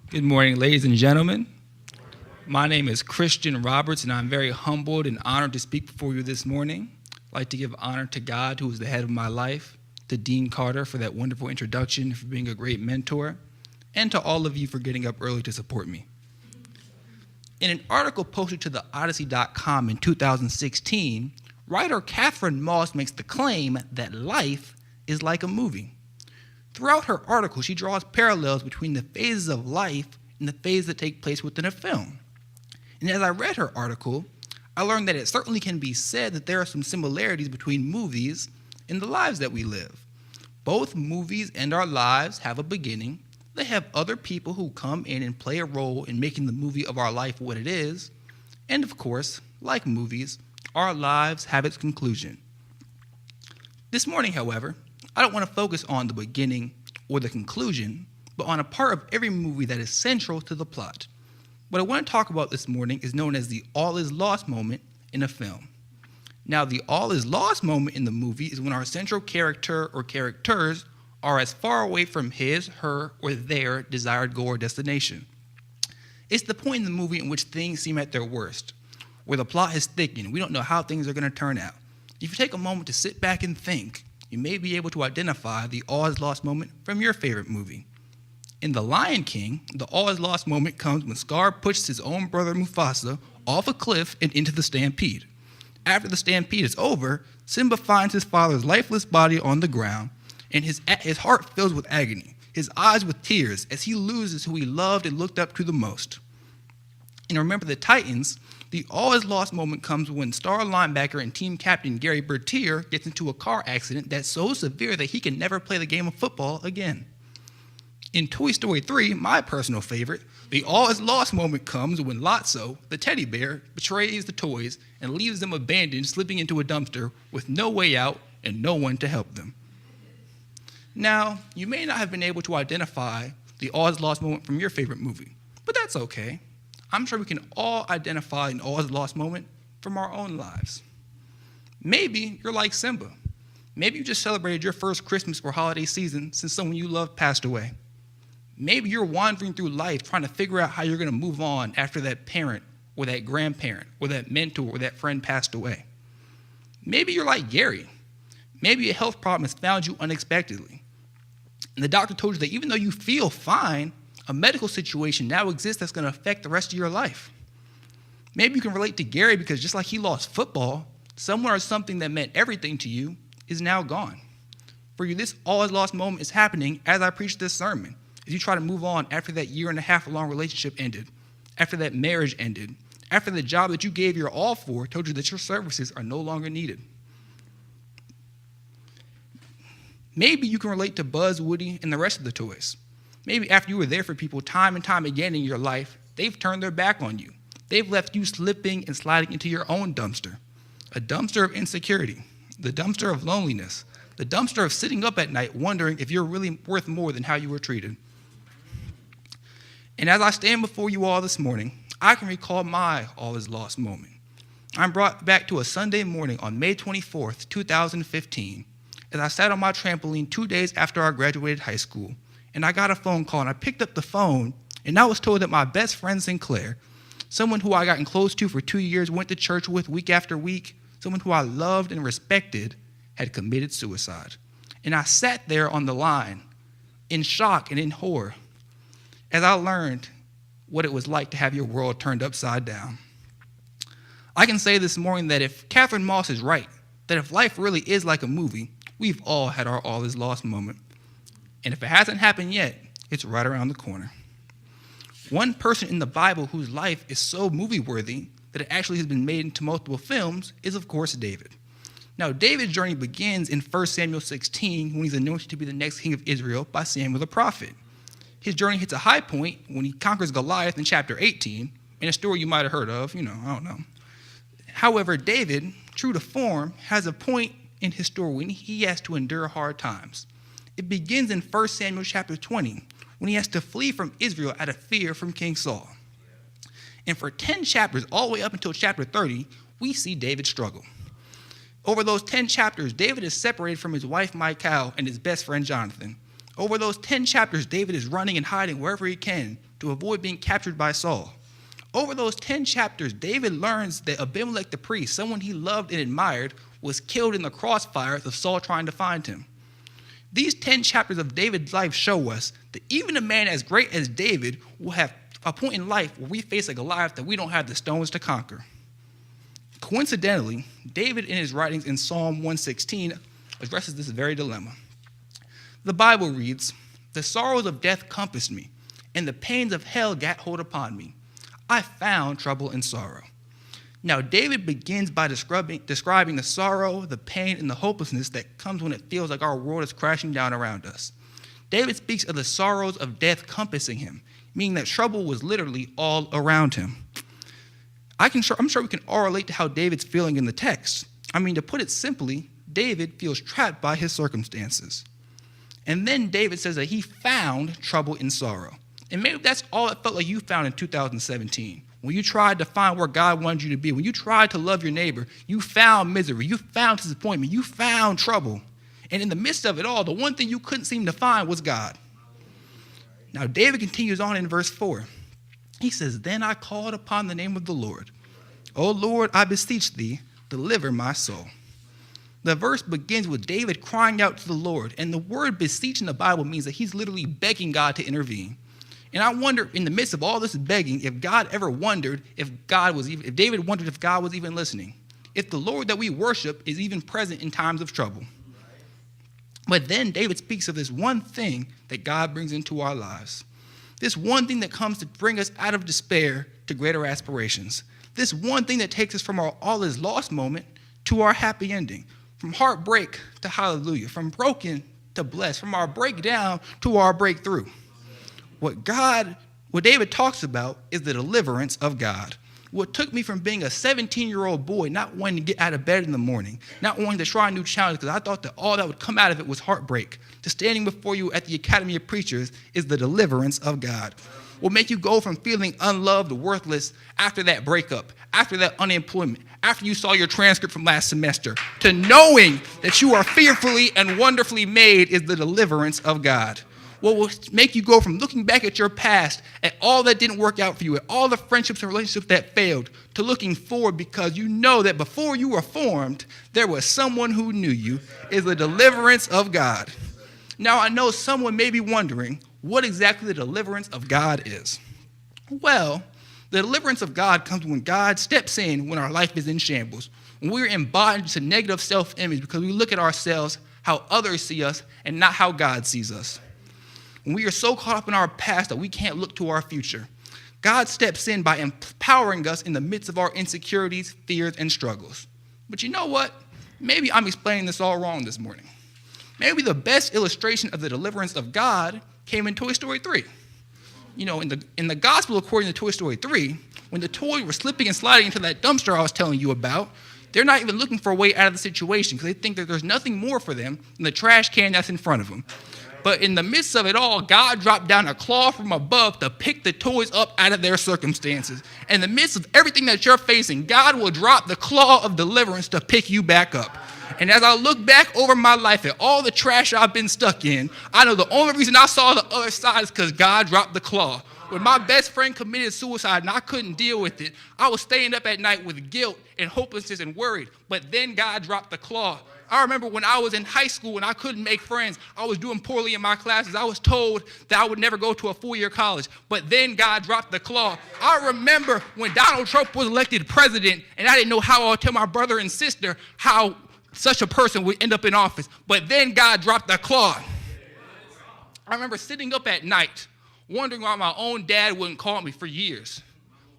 Good morning, ladies and gentlemen. My name is Christian Roberts, and I'm very humbled and honored to speak before you this morning. I'd like to give honor to God, who is the head of my life, to Dean Carter for that wonderful introduction, for being a great mentor, and to all of you for getting up early to support me. In an article posted to the Odyssey.com in 2016, writer Catherine Moss makes the claim that life is like a movie. Throughout her article, she draws parallels between the phases of life and the phases that take place within a film. And as I read her article, I learned that it certainly can be said that there are some similarities between movies and the lives that we live. Both movies and our lives have a beginning. They have other people who come in and play a role in making the movie of our life what it is. And of course, like movies, our lives have its conclusion. This morning, however, I don't want to focus on the beginning or the conclusion, but on a part of every movie that is central to the plot. What I want to talk about this morning is known as the all is lost moment in a film. Now, the all is lost moment in the movie is when our central character or characters are as far away from his, her, or their desired goal or destination. It's the point in the movie in which things seem at their worst, where the plot has thickened. We don't know how things are going to turn out. If you take a moment to sit back and think, you may be able to identify the all is lost moment from your favorite movie. In The Lion King, the all is lost moment comes when Scar pushes his own brother Mufasa off a cliff and into the stampede. After the stampede is over, Simba finds his father's lifeless body on the ground, and his heart fills with agony, his eyes with tears, as he loses who he loved and looked up to the most. And Remember the Titans, the all is lost moment comes when star linebacker and team captain Gary Bertier gets into a car accident that's so severe that he can never play the game of football again. In Toy Story 3, my personal favorite, the all is lost moment comes when Lotso, the teddy bear, betrays the toys and leaves them abandoned, slipping into a dumpster with no way out and no one to help them. Now, you may not have been able to identify the all is lost moment from your favorite movie, but that's okay. I'm sure we can all identify an all is lost moment from our own lives. Maybe you're like Simba. Maybe you just celebrated your first Christmas or holiday season since someone you loved passed away. Maybe you're wandering through life trying to figure out how you're going to move on after that parent or that grandparent or that mentor or that friend passed away. Maybe you're like Gary. Maybe a health problem has found you unexpectedly. And the doctor told you that even though you feel fine, a medical situation now exists that's going to affect the rest of your life. Maybe you can relate to Gary because just like he lost football, someone or something that meant everything to you is now gone. For you, this all is lost moment is happening as I preach this sermon, as you try to move on after that 1.5 year long relationship ended, after that marriage ended, after the job that you gave your all for told you that your services are no longer needed. Maybe you can relate to Buzz, Woody, and the rest of the toys. Maybe after you were there for people time and time again in your life, they've turned their back on you. They've left you slipping and sliding into your own dumpster. A dumpster of insecurity, the dumpster of loneliness, the dumpster of sitting up at night wondering if you're really worth more than how you were treated. And as I stand before you all this morning, I can recall my all is lost moment. I'm brought back to a Sunday morning on May 24th, 2015, as I sat on my trampoline 2 days after I graduated high school. And I got a phone call, and I picked up the phone, and I was told that my best friend Sinclair, someone who I gotten close to for 2 years, went to church with week after week, someone who I loved and respected, had committed suicide. And I sat there on the line in shock and in horror as I learned what it was like to have your world turned upside down. I can say this morning that if Catherine Moss is right, that if life really is like a movie, we've all had our all is lost moment. And if it hasn't happened yet, it's right around the corner. One person in the Bible whose life is so movie-worthy that it actually has been made into multiple films is, of course, David. Now, David's journey begins in 1 Samuel 16 when he's anointed to be the next king of Israel by Samuel the prophet. His journey hits a high point when he conquers Goliath in chapter 18, in a story you might have heard of, I don't know. However, David, true to form, has a point in his story when he has to endure hard times. It begins in 1 Samuel chapter 20, when he has to flee from Israel out of fear from King Saul. And for 10 chapters, all the way up until chapter 30, we see David struggle. Over those 10 chapters, David is separated from his wife Michal and his best friend Jonathan. Over those 10 chapters, David is running and hiding wherever he can to avoid being captured by Saul. Over those 10 chapters, David learns that Abimelech the priest, someone he loved and admired, was killed in the crossfires of Saul trying to find him. These 10 chapters of David's life show us that even a man as great as David will have a point in life where we face a Goliath that we don't have the stones to conquer. Coincidentally, David in his writings in Psalm 116 addresses this very dilemma. The Bible reads, "The sorrows of death compassed me, and the pains of hell gat hold upon me. I found trouble and sorrow." Now, David begins by describing the sorrow, the pain, and the hopelessness that comes when it feels like our world is crashing down around us. David speaks of the sorrows of death compassing him, meaning that trouble was literally all around him. I'm sure we can all relate to how David's feeling in the text. I mean, to put it simply, David feels trapped by his circumstances. And then David says that he found trouble and sorrow. And maybe that's all it felt like you found in 2017. When you tried to find where God wanted you to be, when you tried to love your neighbor, you found misery, you found disappointment, you found trouble. And in the midst of it all, the one thing you couldn't seem to find was God. Now, David continues on in verse 4. He says, "Then I called upon the name of the Lord. O Lord, I beseech thee, deliver my soul." The verse begins with David crying out to the Lord. And the word beseech in the Bible means that he's literally begging God to intervene. And I wonder, in the midst of all this begging, if God ever wondered if David wondered if God was even listening, if the Lord that we worship is even present in times of trouble. But then David speaks of this one thing that God brings into our lives. This one thing that comes to bring us out of despair to greater aspirations. This one thing that takes us from our all is lost moment to our happy ending. From heartbreak to hallelujah. From broken to blessed. From our breakdown to our breakthrough. What David talks about is the deliverance of God. What took me from being a 17-year-old boy, not wanting to get out of bed in the morning, not wanting to try a new challenge because I thought that all that would come out of it was heartbreak, to standing before you at the Academy of Preachers is the deliverance of God. What make you go from feeling unloved, worthless after that breakup, after that unemployment, after you saw your transcript from last semester, to knowing that you are fearfully and wonderfully made is the deliverance of God. What will make you go from looking back at your past, at all that didn't work out for you, at all the friendships and relationships that failed, to looking forward because you know that before you were formed, there was someone who knew you, is the deliverance of God. Now, I know someone may be wondering what exactly the deliverance of God is. Well, the deliverance of God comes when God steps in when our life is in shambles, when we're in bondage to negative self-image because we look at ourselves how others see us and not how God sees us. When we are so caught up in our past that we can't look to our future, God steps in by empowering us in the midst of our insecurities, fears, and struggles. But you know what? Maybe I'm explaining this all wrong this morning. Maybe the best illustration of the deliverance of God came in Toy Story 3. You know, in the gospel according to Toy Story 3, when the toys were slipping and sliding into that dumpster I was telling you about, they're not even looking for a way out of the situation because they think that there's nothing more for them than the trash can that's in front of them. But in the midst of it all, God dropped down a claw from above to pick the toys up out of their circumstances. In the midst of everything that you're facing, God will drop the claw of deliverance to pick you back up. And as I look back over my life at all the trash I've been stuck in, I know the only reason I saw the other side is because God dropped the claw. When my best friend committed suicide and I couldn't deal with it, I was staying up at night with guilt and hopelessness and worried. But then God dropped the claw. I remember when I was in high school and I couldn't make friends. I was doing poorly in my classes. I was told that I would never go to a four-year college. But then God dropped the claw. I remember when Donald Trump was elected president and I didn't know how I would tell my brother and sister how such a person would end up in office. But then God dropped the claw. I remember sitting up at night wondering why my own dad wouldn't call me for years.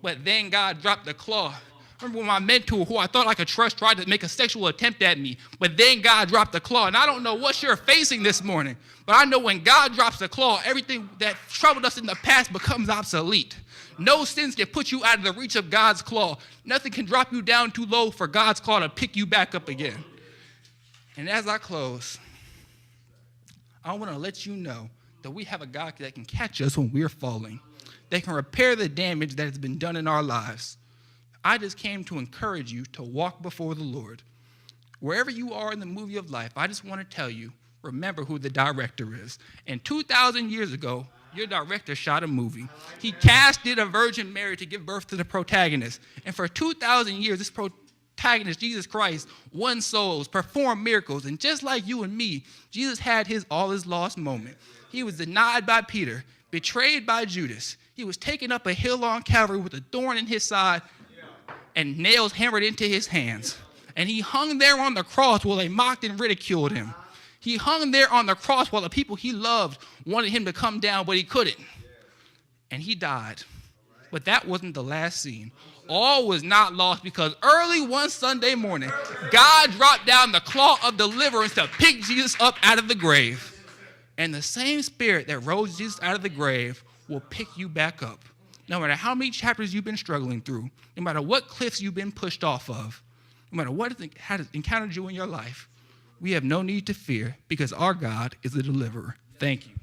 But then God dropped the claw. I remember when my mentor, who I thought I could trust, tried to make a sexual attempt at me. But then God dropped the claw. And I don't know what you're facing this morning, but I know when God drops the claw, everything that troubled us in the past becomes obsolete. No sins can put you out of the reach of God's claw. Nothing can drop you down too low for God's claw to pick you back up again. And as I close, I want to let you know that we have a God that can catch us when we're falling, that can repair the damage that has been done in our lives. I just came to encourage you to walk before the Lord. Wherever you are in the movie of life, I just want to tell you, remember who the director is. And 2,000 years ago, Your director shot a movie. He casted a Virgin Mary to give birth to the protagonist. And for 2,000 years, this protagonist, Jesus Christ, won souls, performed miracles. And just like you and me, Jesus had all his lost moment. He was denied by Peter, betrayed by Judas. He was taken up a hill on Calvary with a thorn in his side and nails hammered into his hands. And he hung there on the cross while they mocked and ridiculed him. He hung there on the cross while the people he loved wanted him to come down, but he couldn't. And he died. But that wasn't the last scene. All was not lost, because early one Sunday morning, God dropped down the claw of deliverance to pick Jesus up out of the grave. And the same spirit that rose Jesus out of the grave will pick you back up. No matter how many chapters you've been struggling through, no matter what cliffs you've been pushed off of, no matter what has encountered you in your life, we have no need to fear, because our God is a deliverer. Thank you.